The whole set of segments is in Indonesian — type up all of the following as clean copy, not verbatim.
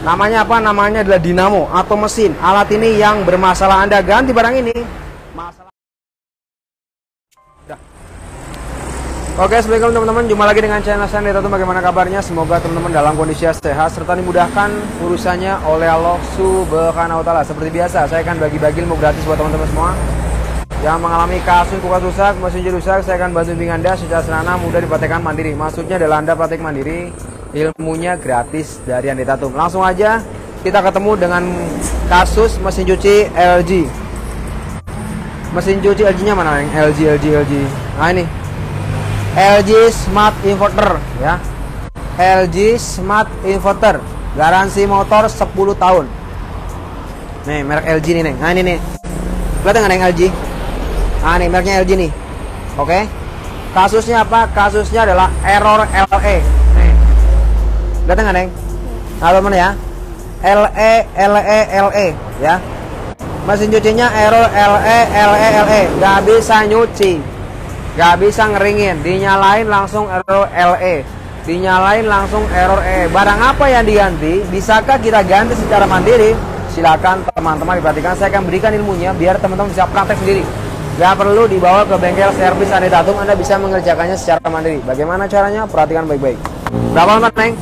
Namanya apa? Namanya adalah dinamo atau mesin. Alat ini yang bermasalah, Anda ganti barang ini. Masalah. Oke, assalamualaikum teman-teman. Jumpa lagi dengan channel saya Neta. Bagaimana kabarnya? Semoga teman-teman dalam kondisi sehat serta dimudahkan urusannya oleh Allah Subhanahu wa taala. Seperti biasa, saya akan bagi-bagi ilmu gratis buat teman-teman semua yang mengalami kasus kulkas rusak, mesin cuci rusak. Saya akan bantu bimbing Anda secara sederhana, mudah dipraktekkan mandiri. Maksudnya adalah Anda praktek mandiri, ilmunya gratis dari Anditatum. Langsung aja kita ketemu dengan kasus mesin cuci LG. Mesin cuci LG-nya mana? Yang LG. Nah ini LG Smart Inverter ya. LG Smart Inverter, garansi motor 10 tahun. Nih merek LG nih, Neng. Nah ini nih. Kelihatan nggak, Neng, LG? Nah nih mereknya LG nih. Oke. Kasusnya apa? Kasusnya adalah error LE. Nih. Kelihatan nggak, Neng? Nah, teman ya. LE ya. Mesin cucinya error LE. Nggak bisa nyuci. Gak bisa ngeringin, dinyalain langsung error LE, dinyalain langsung error E. Barang apa yang diganti? Bisakah kita ganti secara mandiri? Silakan teman-teman diperhatikan, saya akan berikan ilmunya biar teman-teman bisa praktek sendiri. Gak perlu dibawa ke bengkel servis Anditatum, Anda bisa mengerjakannya secara mandiri. Bagaimana caranya? Perhatikan baik-baik. Berapa lama, Neng?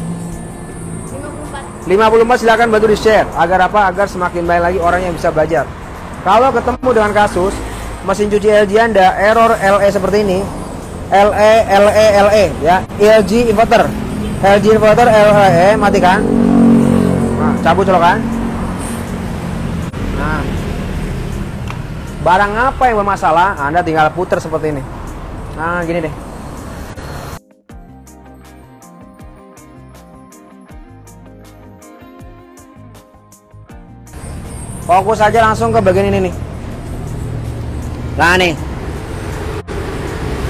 54. Silakan bantu di-share. Agar apa? Agar semakin banyak lagi orang yang bisa belajar. Kalau ketemu dengan kasus mesin cuci LG Anda error LE seperti ini, LE ya, LG inverter LE, matikan. Nah, cabut colokan. Nah, barang apa yang bermasalah, Anda tinggal putar seperti ini. Nah, gini deh. Fokus aja langsung ke bagian ini nih. Nah nih,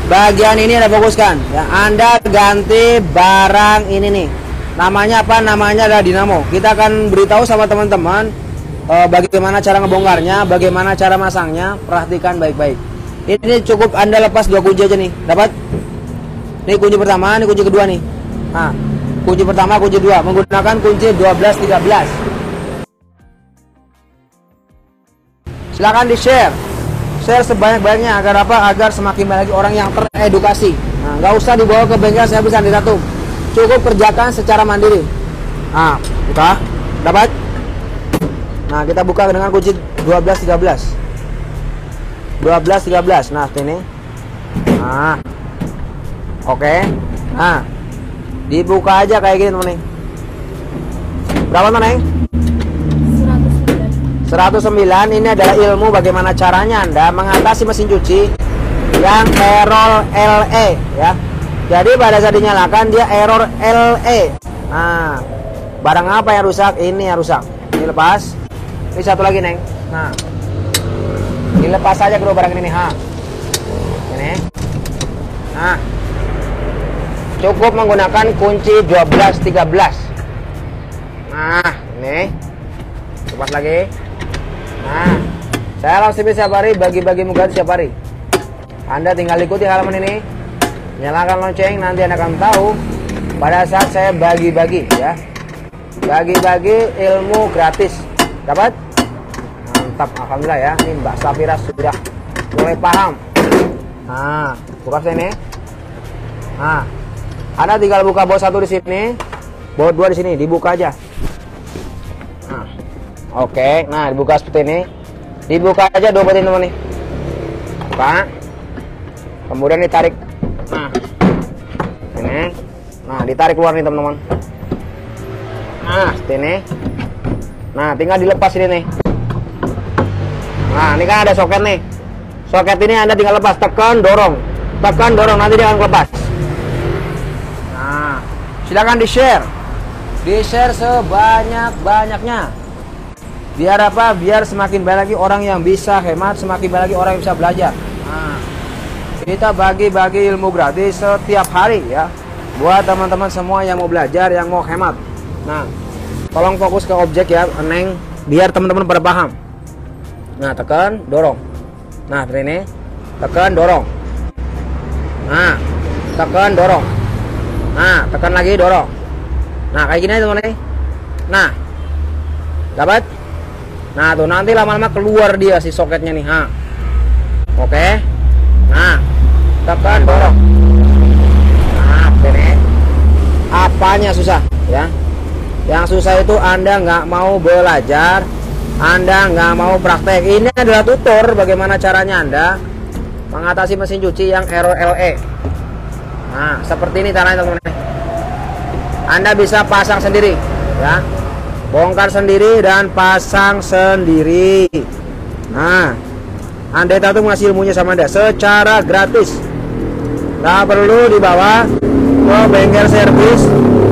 bagian ini Anda fokuskan ya. Anda ganti barang ini nih. Namanya apa? Namanya adalah dinamo. Kita akan beritahu sama teman-teman bagaimana cara ngebongkarnya, bagaimana cara masangnya. Perhatikan baik-baik. Ini cukup Anda lepas 2 kunci aja nih. Dapat? Ini kunci pertama, ini kunci kedua nih. Nah, kunci pertama, kunci kedua menggunakan kunci 12-13. Silakan di-share. Share sebanyak-banyaknya agar apa? Agar semakin banyak orang yang teredukasi. Nah, nggak usah dibawa ke bengkel servis Anditatum. Cukup kerjakan secara mandiri. Nah, buka, dapat. Nah, kita buka dengan kunci 12-13. 12-13. Nah, ini. Nah, oke. Nah, dibuka aja kayak gini, teman-teman. Berapa, Neng? 109. Ini adalah ilmu bagaimana caranya Anda mengatasi mesin cuci yang error LE ya. Jadi pada saat dinyalakan dia error LE. Nah, barang apa yang rusak? Ini yang rusak. Ini lepas. Ini satu lagi, Neng. Nah, dilepas saja kedua barang ini nih. Ini. Nah, cukup menggunakan kunci 12-13. Nah, ini. Lepas lagi. Nah, saya langsung setiap hari bagi-bagi muka setiap hari. Anda tinggal ikuti halaman ini, nyalakan lonceng, nanti Anda akan tahu pada saat saya bagi-bagi ya. Bagi-bagi ilmu gratis. Dapat? Mantap, alhamdulillah ya. Ini Mbak Safira sudah mulai paham. Nah, buka sini. Nah, Anda tinggal buka baut 1 di sini, baut 2 di sini, dibuka aja. Nah, oke, nah dibuka seperti ini. Dibuka aja 2 baut ini, teman nih. Buka. Kemudian ditarik. Nah, ini. Nah, ditarik keluar nih, teman-teman. Nah, seperti ini. Nah, tinggal dilepas ini nih. Nah, ini kan ada soket nih. Soket ini Anda tinggal lepas, tekan, dorong. Tekan, dorong, nanti dia akan lepas. Nah, silakan di-share. Di-share sebanyak-banyaknya. Biar apa? Biar semakin banyak lagi orang yang bisa hemat, semakin banyak lagi orang yang bisa belajar. Nah, kita bagi-bagi ilmu gratis setiap hari ya. Buat teman-teman semua yang mau belajar, yang mau hemat. Nah, tolong fokus ke objek ya, Neng, biar teman-teman pada paham. Nah, tekan, dorong. Nah, seperti ini. Tekan, dorong. Nah, tekan, dorong. Nah, tekan lagi, dorong. Nah, kayak gini teman-teman. Nah, Dapat? Nah tuh nanti lama-lama keluar dia si soketnya nih. Ha. Oke. Nah, tekan dorong. Nah, ini apanya susah ya? Yang susah itu Anda nggak mau belajar, Anda nggak mau praktek. Ini adalah tutor bagaimana caranya Anda mengatasi mesin cuci yang error LE. Nah, seperti ini caranya teman-teman. Anda bisa pasang sendiri ya. Bongkar sendiri dan pasang sendiri. Nah, Anda itu ngasih ilmunya sama Anda secara gratis. Nggak perlu dibawa ke bengkel servis.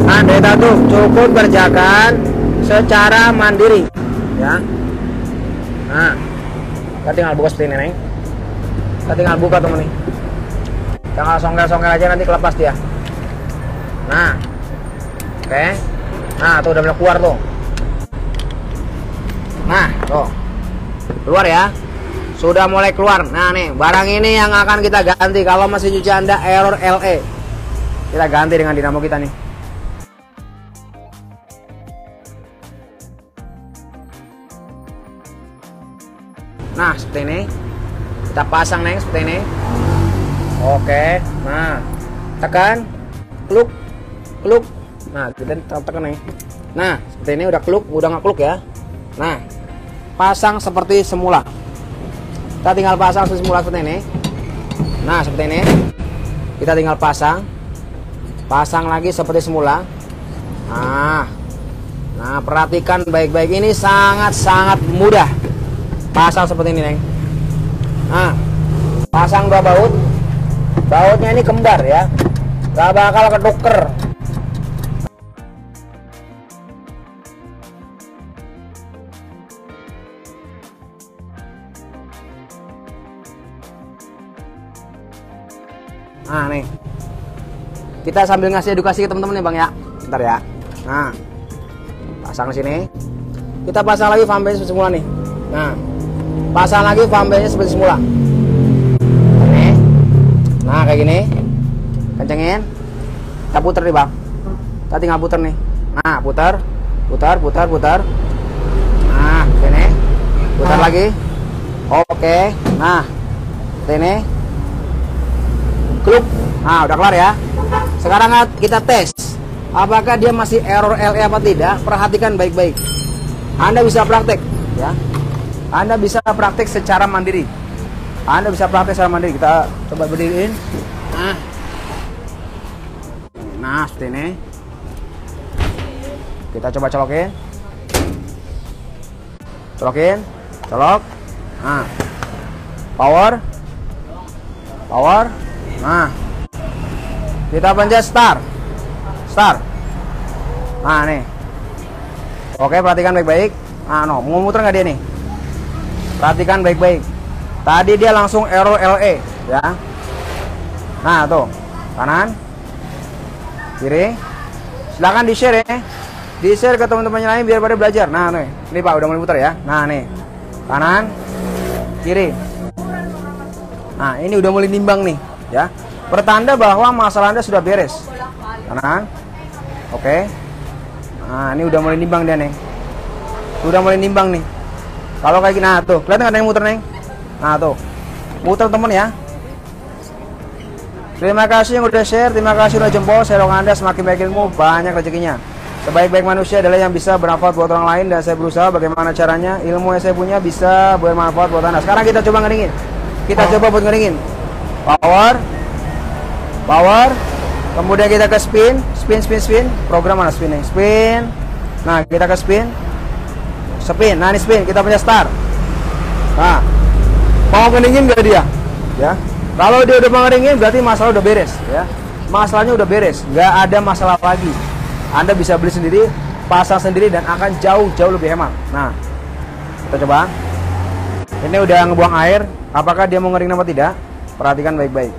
Anda itu cukup kerjakan secara mandiri ya. Nah, kita tinggal buka seperti ini nih. Kita tinggal buka teman nih. Tinggal songkel-songkel aja nanti kelepas dia. Nah, oke. Nah, tuh udah mulai keluar tuh. Nah, tuh keluar ya. Sudah mulai keluar. Nah nih, barang ini yang akan kita ganti kalau mesin cuci Anda error LE. Kita ganti dengan dinamo kita nih. Nah, seperti ini. Kita pasang nih seperti ini. Oke. Nah, tekan, kluk, kluk. Nah, kita tekan nih. Nah, seperti ini udah kluk, udah nggak kluk ya. Nah, pasang seperti semula. Kita tinggal pasang seperti semula seperti ini. Nah, seperti ini. Kita tinggal pasang. Pasang lagi seperti semula. Nah, perhatikan baik-baik, ini sangat-sangat mudah. Pasang seperti ini, Neng. Nah, pasang dua baut. Bautnya ini kembar ya. Gak bakal ketuker. Nah, nih. Kita sambil ngasih edukasi ke teman-teman nih, Bang ya. Bentar ya. Nah, pasang di sini. Kita pasang lagi fan base seperti semula nih. Nah, pasang lagi fan base-nya seperti semula. Ini. Nah, kayak gini. Kencengin. Kita puter nih, Bang. Kita tinggal puter nih. Nah, putar. Putar. Nah, ini. Putar lagi. Oke. Nah, ini. Kluk. Nah, udah kelar ya. Sekarang kita tes apakah dia masih error LE apa tidak. Perhatikan baik-baik. Anda bisa praktek ya. Anda bisa praktek secara mandiri. Kita coba berdiriin. Nah, seperti ini. Kita coba colokin. Colok. Nah, power. Nah, kita pencet start. Nah, nih. Oke, perhatikan baik-baik. Nah, no, mau muter nggak dia nih? Perhatikan baik-baik. Tadi dia langsung error LE ya. Nah, tuh. Kanan. Kiri. Silahkan di-share ya. Di-share ke teman-temannya lain biar pada belajar. Nah, nih. Ini Pak udah mulai muter ya. Nah, nih. Kanan. Kiri. Nah, ini udah mulai nimbang nih ya. Pertanda bahwa masalah Anda sudah beres. Kanan. Oke. Nah, ini udah mulai nimbang dia nih. Udah mulai nimbang nih. Kalau kayak gini, nah tuh, kelihatan ada yang muter nih. Nah tuh, muter temen ya. Terima kasih yang udah share, terima kasih udah jempol. Saya dong Anda semakin baik ilmu, banyak rezekinya. Sebaik-baik manusia adalah yang bisa bermanfaat buat orang lain, dan saya berusaha bagaimana caranya ilmu yang saya punya bisa bermanfaat buat Anda. Sekarang kita coba ngeringin. Kita coba buat ngeringin. Power. Kemudian kita ke spin. Program mana spin nih? Spin. Nah, kita ke spin. Nah, ini spin. Kita punya start. Nah, mau ngeringin gak dia? Ya. Kalau dia udah ngeringin berarti masalah udah beres ya. Masalahnya udah beres, nggak ada masalah lagi. Anda bisa beli sendiri, pasang sendiri, dan akan jauh lebih hemat. Nah, kita coba. Ini udah ngebuang air. Apakah dia mau ngering apa tidak? Perhatikan baik-baik.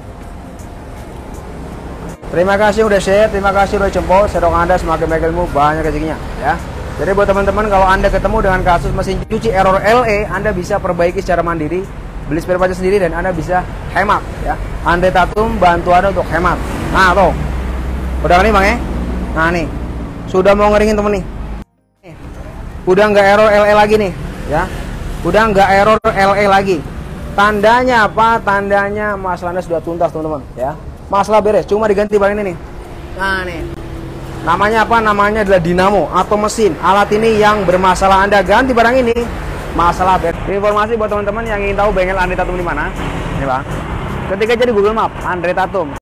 Terima kasih udah share, terima kasih udah jempol. Saya doakan Anda semakin baik ilmu, banyak rezekinya ya. Jadi buat teman-teman, kalau Anda ketemu dengan kasus mesin cuci error LE, Anda bisa perbaiki secara mandiri, beli spare part sendiri, dan Anda bisa hemat ya. Andre Tatum bantu Anda untuk hemat. Nah, tuh. Udah nih, Bang ya. Nah, nih. Sudah mau ngeringin temen nih. Udah nggak error LE lagi nih, ya. Udah nggak error LE lagi. Tandanya apa? Tandanya masalahnya sudah tuntas, teman-teman, ya. Masalah beres, cuma diganti barang ini nih. Nah, nih. Namanya apa? Namanya adalah dinamo atau mesin. Alat ini yang bermasalah, Anda ganti barang ini, masalah beres. Informasi buat teman-teman yang ingin tahu bengkel Andre Tatum di mana. Ini, Bang. Ketik aja di Google Map, Andre Tatum.